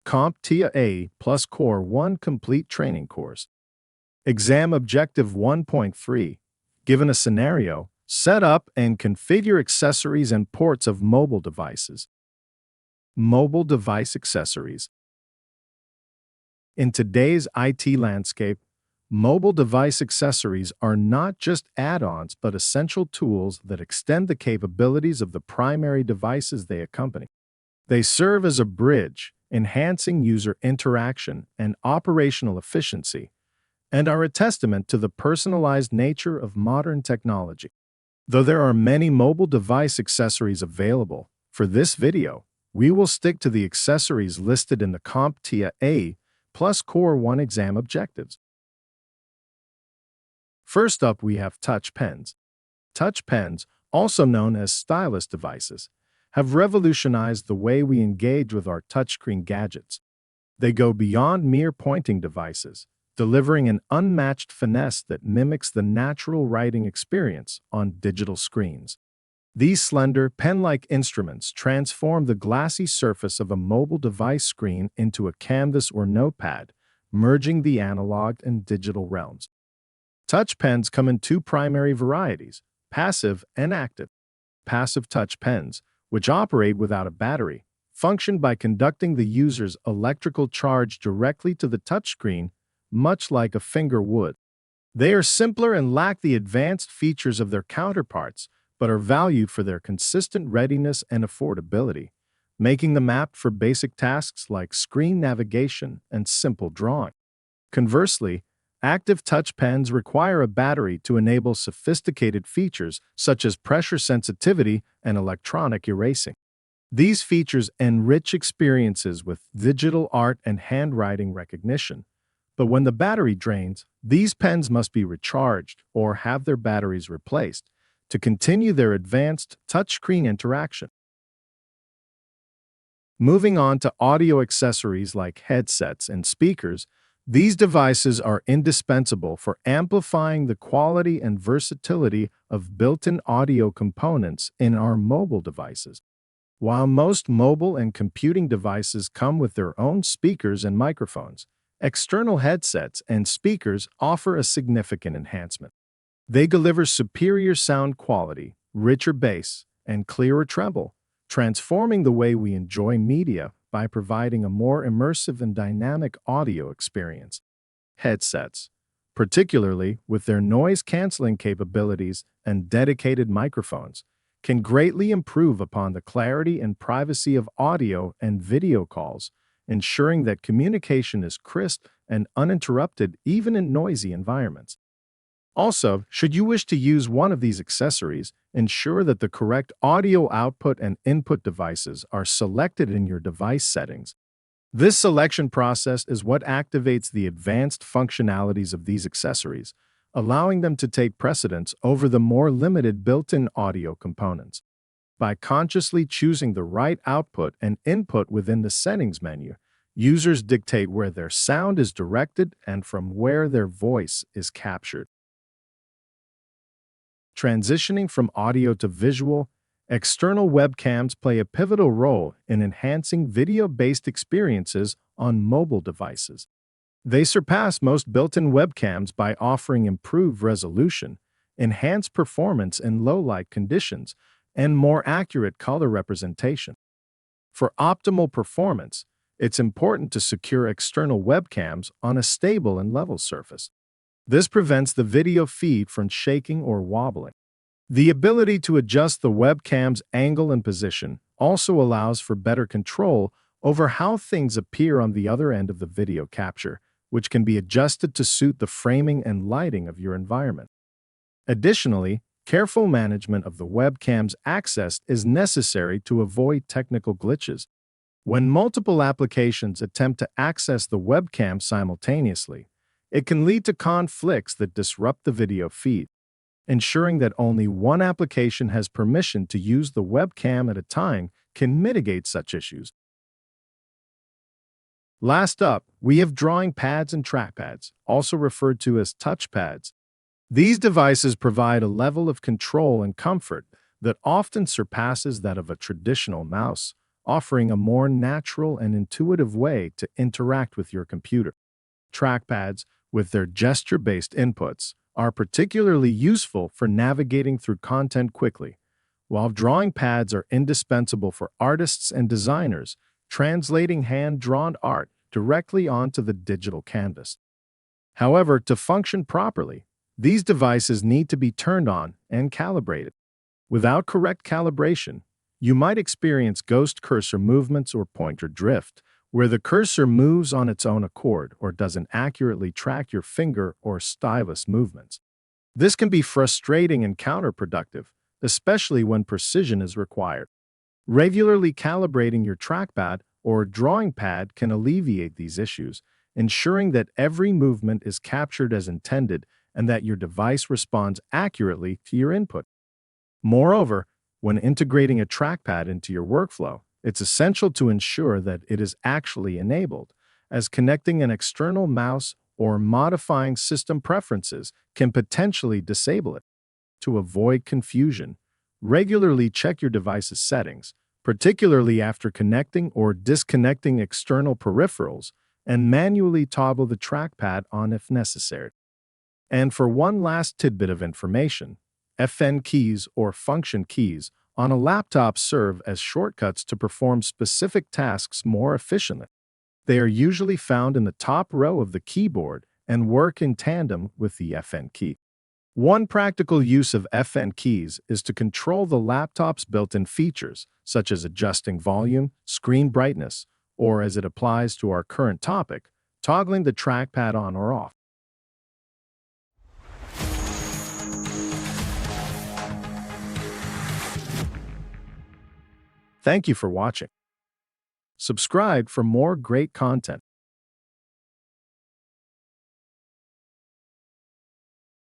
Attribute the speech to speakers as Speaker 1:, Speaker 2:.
Speaker 1: CompTIA A plus Core 1 Complete Training Course. Exam Objective 1.3. Given a scenario, set up and configure accessories and ports of mobile devices. Mobile device accessories. In today's IT landscape, mobile device accessories are not just add-ons but essential tools that extend the capabilities of the primary devices they accompany. They serve as a bridge, enhancing user interaction and operational efficiency, and are a testament to the personalized nature of modern technology. Though there are many mobile device accessories available, for this video, we will stick to the accessories listed in the CompTIA A plus Core 1 exam objectives. First up, we have touch pens. Touch pens, also known as stylus devices, have revolutionized the way we engage with our touchscreen gadgets. They go beyond mere pointing devices, delivering an unmatched finesse that mimics the natural writing experience on digital screens. These slender, pen-like instruments transform the glassy surface of a mobile device screen into a canvas or notepad, merging the analog and digital realms. Touch pens come in two primary varieties, passive and active. Passive touch pens, which operate without a battery, function by conducting the user's electrical charge directly to the touchscreen, much like a finger would. They are simpler and lack the advanced features of their counterparts, but are valued for their consistent readiness and affordability, making them apt for basic tasks like screen navigation and simple drawing. Conversely, active touch pens require a battery to enable sophisticated features such as pressure sensitivity and electronic erasing. These features enrich experiences with digital art and handwriting recognition. But when the battery drains, these pens must be recharged or have their batteries replaced to continue their advanced touchscreen interaction. Moving on to audio accessories like headsets and speakers, these devices are indispensable for amplifying the quality and versatility of built-in audio components in our mobile devices. While most mobile and computing devices come with their own speakers and microphones, external headsets and speakers offer a significant enhancement. They deliver superior sound quality, richer bass, and clearer treble, transforming the way we enjoy media by providing a more immersive and dynamic audio experience. Headsets, particularly with their noise-canceling capabilities and dedicated microphones, can greatly improve upon the clarity and privacy of audio and video calls, ensuring that communication is crisp and uninterrupted even in noisy environments. Also, should you wish to use one of these accessories, ensure that the correct audio output and input devices are selected in your device settings. This selection process is what activates the advanced functionalities of these accessories, allowing them to take precedence over the more limited built-in audio components. By consciously choosing the right output and input within the settings menu, users dictate where their sound is directed and from where their voice is captured. Transitioning from audio to visual, external webcams play a pivotal role in enhancing video-based experiences on mobile devices. They surpass most built-in webcams by offering improved resolution, enhanced performance in low-light conditions, and more accurate color representation. For optimal performance, it's important to secure external webcams on a stable and level surface. This prevents the video feed from shaking or wobbling. The ability to adjust the webcam's angle and position also allows for better control over how things appear on the other end of the video capture, which can be adjusted to suit the framing and lighting of your environment. Additionally, careful management of the webcam's access is necessary to avoid technical glitches. When multiple applications attempt to access the webcam simultaneously, it can lead to conflicts that disrupt the video feed. Ensuring that only one application has permission to use the webcam at a time can mitigate such issues. Last up, we have drawing pads and trackpads, also referred to as touchpads. These devices provide a level of control and comfort that often surpasses that of a traditional mouse, offering a more natural and intuitive way to interact with your computer. Trackpads, with their gesture-based inputs, are particularly useful for navigating through content quickly, while drawing pads are indispensable for artists and designers, translating hand-drawn art directly onto the digital canvas. However, to function properly, these devices need to be turned on and calibrated. Without correct calibration, you might experience ghost cursor movements or pointer drift, where the cursor moves on its own accord or doesn't accurately track your finger or stylus movements. This can be frustrating and counterproductive, especially when precision is required. Regularly calibrating your trackpad or drawing pad can alleviate these issues, ensuring that every movement is captured as intended and that your device responds accurately to your input. Moreover, when integrating a trackpad into your workflow, it's essential to ensure that it is actually enabled, as connecting an external mouse or modifying system preferences can potentially disable it. To avoid confusion, regularly check your device's settings, particularly after connecting or disconnecting external peripherals, and manually toggle the trackpad on if necessary. And for one last tidbit of information, FN keys or function keys on a laptop serve as shortcuts to perform specific tasks more efficiently. They are usually found in the top row of the keyboard and work in tandem with the FN key. One practical use of FN keys is to control the laptop's built-in features, such as adjusting volume, screen brightness, or as it applies to our current topic, toggling the trackpad on or off. Thank you for watching. Subscribe for more great content.